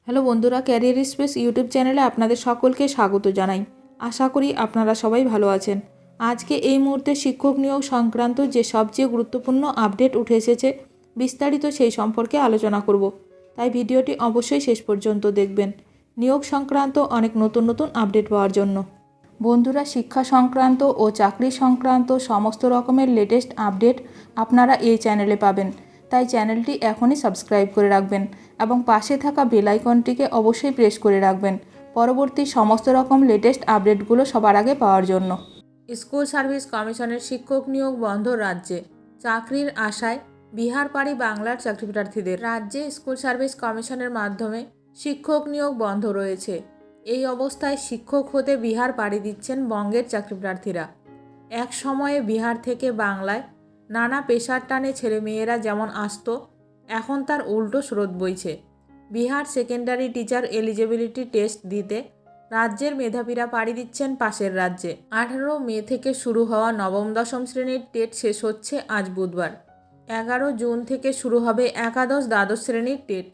Hello বন্ধুরা, career space YouTube চ্যানেলে আপনাদের সকলকে স্বাগত জানাই। আশা করি আপনারা সবাই ভালো আছেন। আজকে এই মুহূর্তে শিক্ষক নিয়োগ সংক্রান্ত যে সবচেয়ে গুরুত্বপূর্ণ আপডেট উঠে এসেছে, বিস্তারিত সেই সম্পর্কে আলোচনা করব। তাই ভিডিওটি অবশ্যই শেষ পর্যন্ত দেখবেন নিয়োগ সংক্রান্ত অনেক নতুন নতুন আপডেট পাওয়ার জন্য। বন্ধুরা, শিক্ষা সংক্রান্ত ও চাকরি সংক্রান্ত সমস্ত রকমের লেটেস্ট আপডেট আপনারা এই চ্যানেলে পাবেন। তাই চ্যানেলটি এখনই সাবস্ক্রাইব করে রাখবেন এবং পাশে থাকা বেল আইকনটিকে অবশ্যই প্রেস করে রাখবেন পরবর্তী সমস্ত রকম লেটেস্ট আপডেটগুলো সবার আগে পাওয়ার জন্য। স্কুল সার্ভিস কমিশনের শিক্ষক নিয়োগ বন্ধ রাজ্যে, চাকরির আশায় বিহার পাড়ি বাংলার চাকরি প্রার্থীদের। রাজ্যে স্কুল সার্ভিস কমিশনের মাধ্যমে শিক্ষক নিয়োগ বন্ধ রয়েছে। এই অবস্থায় শিক্ষক হতে বিহার পাড়ি দিচ্ছেন বঙ্গের চাকরি প্রার্থীরা। এক সময়ে বিহার থেকে বাংলায় নানা পেশার টানে ছেলেমেয়েরা যেমন আসতো, এখন তার উল্টো স্রোত বইছে। Bihar secondary teacher eligibility test দিতে রাজ্যের মেধাবীরা পাড়ি দিচ্ছেন পাশের রাজ্যে। 18 মে থেকে শুরু হওয়া নবম দশম শ্রেণীর টেট শেষ হচ্ছে আজ বুধবার। 11 জুন থেকে শুরু হবে একাদশ দ্বাদশ শ্রেণীর টেট।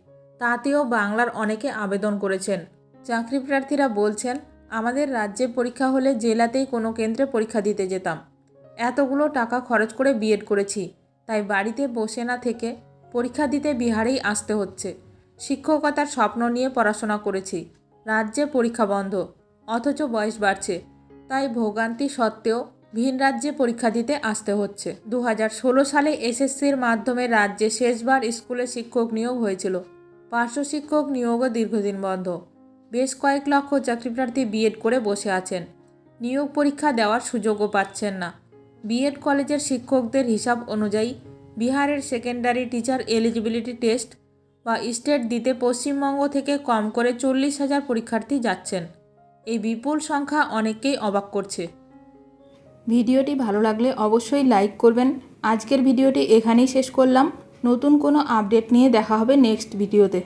তাতেও বাংলার অনেকে আবেদন করেছেন। চাকরি প্রার্থীরা বলছেন, আমাদের রাজ্যে পরীক্ষা হলে জেলাতেই কোনো কেন্দ্রে পরীক্ষা দিতে যেতাম। এতগুলো টাকা খরচ করে বিএড করেছি, তাই বাড়িতে বসে না থেকে পরীক্ষা দিতে বিহারেই আসতে হচ্ছে। শিক্ষকতার স্বপ্ন নিয়ে পড়াশোনা করেছি, রাজ্যে পরীক্ষা বন্ধ, অথচ বয়স বাড়ছে, তাই ভোগান্তি সত্ত্বেও ভিন রাজ্যে পরীক্ষা দিতে আসতে হচ্ছে। 2016 সালে এসএসসির মাধ্যমে রাজ্যে শেষবার স্কুলে শিক্ষক নিয়োগ হয়েছিল। পার্শ্ব শিক্ষক নিয়োগও দীর্ঘদিন বন্ধ। বেশ কয়েক লক্ষ চাকরিপ্রার্থী বিএড করে বসে আছেন, নিয়োগ পরীক্ষা দেওয়ার সুযোগও পাচ্ছেন না। বিএড কলেজের শিক্ষকদের হিসাব অনুযায়ী বিহারের সেকেন্ডারি টিচার এলিজিবিলিটি টেস্ট বা স্টেট দিতে পশ্চিমবঙ্গ থেকে কম করে 40,000 পরীক্ষার্থী যাচ্ছেন। এই বিপুল সংখ্যা অনেককেই অবাক করছে। ভিডিওটি ভালো লাগলে অবশ্যই লাইক করবেন। আজকের ভিডিওটি এখানেই শেষ করলাম। নতুন কোনো আপডেট নিয়ে দেখা হবে নেক্সট ভিডিওতে।